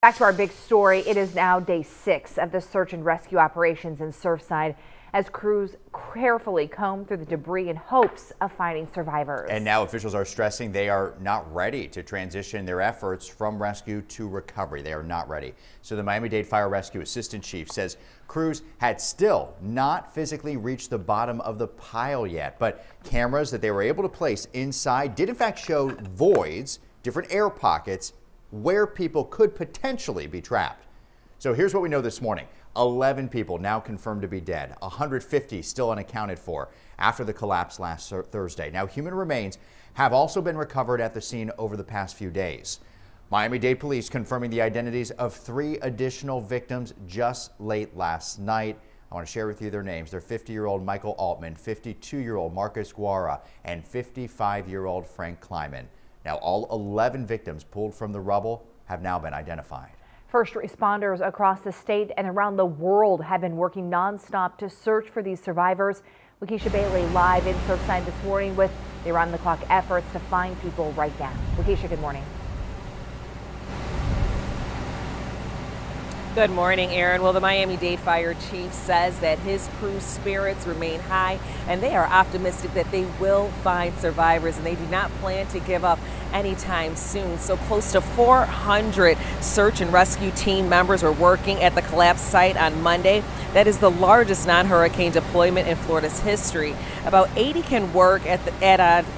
Back to our big story. It is now day 6 of the search and rescue operations in Surfside as crews carefully comb through the debris in hopes of finding survivors. And now officials are stressing they are not ready to transition their efforts from rescue to recovery. They are not ready. So the Miami-Dade Fire Rescue Assistant Chief says crews had still not physically reached the bottom of the pile yet, but cameras that they were able to place inside did in fact show voids, different air pockets, where people could potentially be trapped. So here's what we know this morning. 11 people now confirmed to be dead, 150 still unaccounted for after the collapse last Thursday. Now, human remains have also been recovered at the scene over the past few days. Miami-Dade police confirming the identities of 3 additional victims just late last night. I want to share with you their names. They're 50-year-old Michael Altman, 52-year-old Marcus Guara, and 55-year-old Frank Kleiman. Now, all 11 victims pulled from the rubble have now been identified. First responders across the state and around the world have been working nonstop to search for these survivors. Lakeisha Bailey live in Surfside this morning with the around-the-clock efforts to find people right now. Lakeisha, good morning. Good morning, Aaron. Well, the Miami-Dade Fire Chief says that his crew's spirits remain high and they are optimistic that they will find survivors, and they do not plan to give up anytime soon. So close to 400 search and rescue team members were working at the collapse site on Monday. That is the largest non-hurricane deployment in Florida's history. About 80 can work at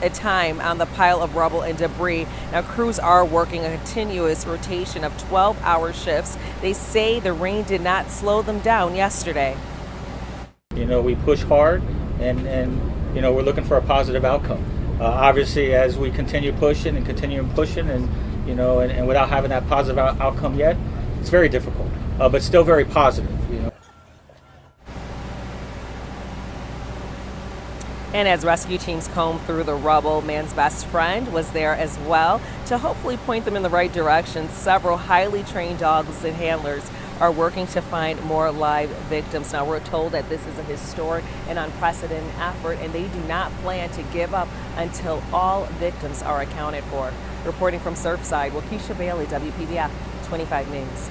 a time on the pile of rubble and debris. Now, crews are working a continuous rotation of 12-hour shifts. They say the rain did not slow them down yesterday. You know, we push hard and you know, we're looking for a positive outcome. Obviously, as we continue pushing and you know, and without having that positive outcome yet, it's very difficult, but still very positive, you know. And as rescue teams comb through the rubble, man's best friend was there as well to hopefully point them in the right direction. Several highly trained dogs and handlers are working to find more live victims. Now, we're told that this is a historic and unprecedented effort, and they do not plan to give up until all victims are accounted for. Reporting from Surfside, Lakeisha Bailey, WPBF 25 News.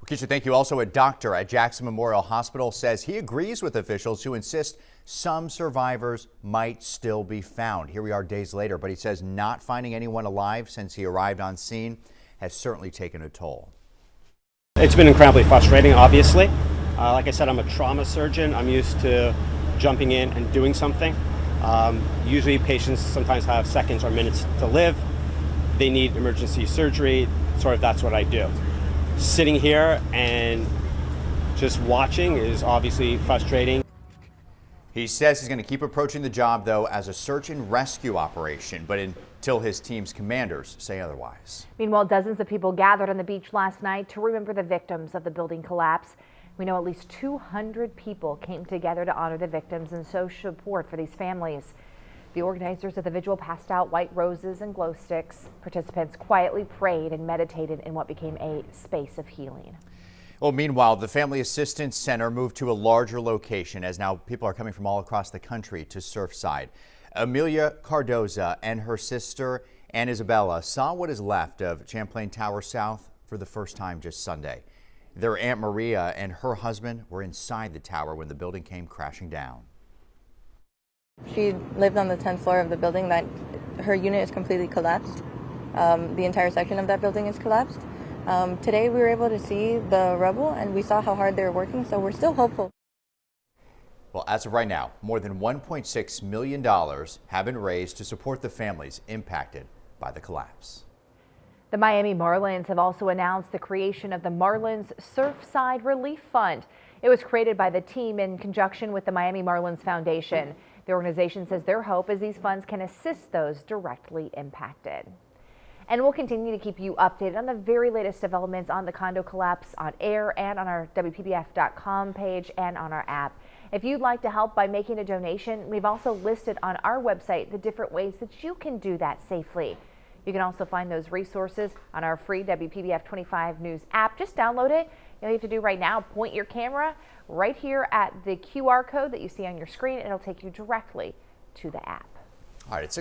Lakeisha, thank you. Also, a doctor at Jackson Memorial Hospital says he agrees with officials who insist some survivors might still be found. Here we are days later, but he says not finding anyone alive since he arrived on scene has certainly taken a toll. It's been incredibly frustrating, obviously. Like I said, I'm a trauma surgeon. I'm used to jumping in and doing something. Usually patients sometimes have seconds or minutes to live. They need emergency surgery. Sort of that's what I do. Sitting here and just watching is obviously frustrating. He says he's going to keep approaching the job, though, as a search and rescue operation, but until his team's commanders say otherwise. Meanwhile, dozens of people gathered on the beach last night to remember the victims of the building collapse. We know at least 200 people came together to honor the victims and show support for these families. The organizers of the vigil passed out white roses and glow sticks. Participants quietly prayed and meditated in what became a space of healing. Well, meanwhile, the Family Assistance Center moved to a larger location as now people are coming from all across the country to Surfside. Amelia Cardoza and her sister, Ann Isabella, saw what is left of Champlain Tower South for the first time just Sunday. Their Aunt Maria and her husband were inside the tower when the building came crashing down. She lived on the 10th floor of the building. That her unit is completely collapsed. The entire section of that building is collapsed. Today we were able to see the rubble and we saw how hard they were working, so we're still hopeful. Well, as of right now, more than $1.6 million have been raised to support the families impacted by the collapse. The Miami Marlins have also announced the creation of the Marlins Surfside Relief Fund. It was created by the team in conjunction with the Miami Marlins Foundation. The organization says their hope is these funds can assist those directly impacted. And we'll continue to keep you updated on the very latest developments on the condo collapse on air and on our WPBF.com page and on our app. If you'd like to help by making a donation, we've also listed on our website the different ways that you can do that safely. You can also find those resources on our free WPBF 25 News app. Just download it. All you have to do right now, point your camera right here at the QR code that you see on your screen, and it'll take you directly to the app. All right, it's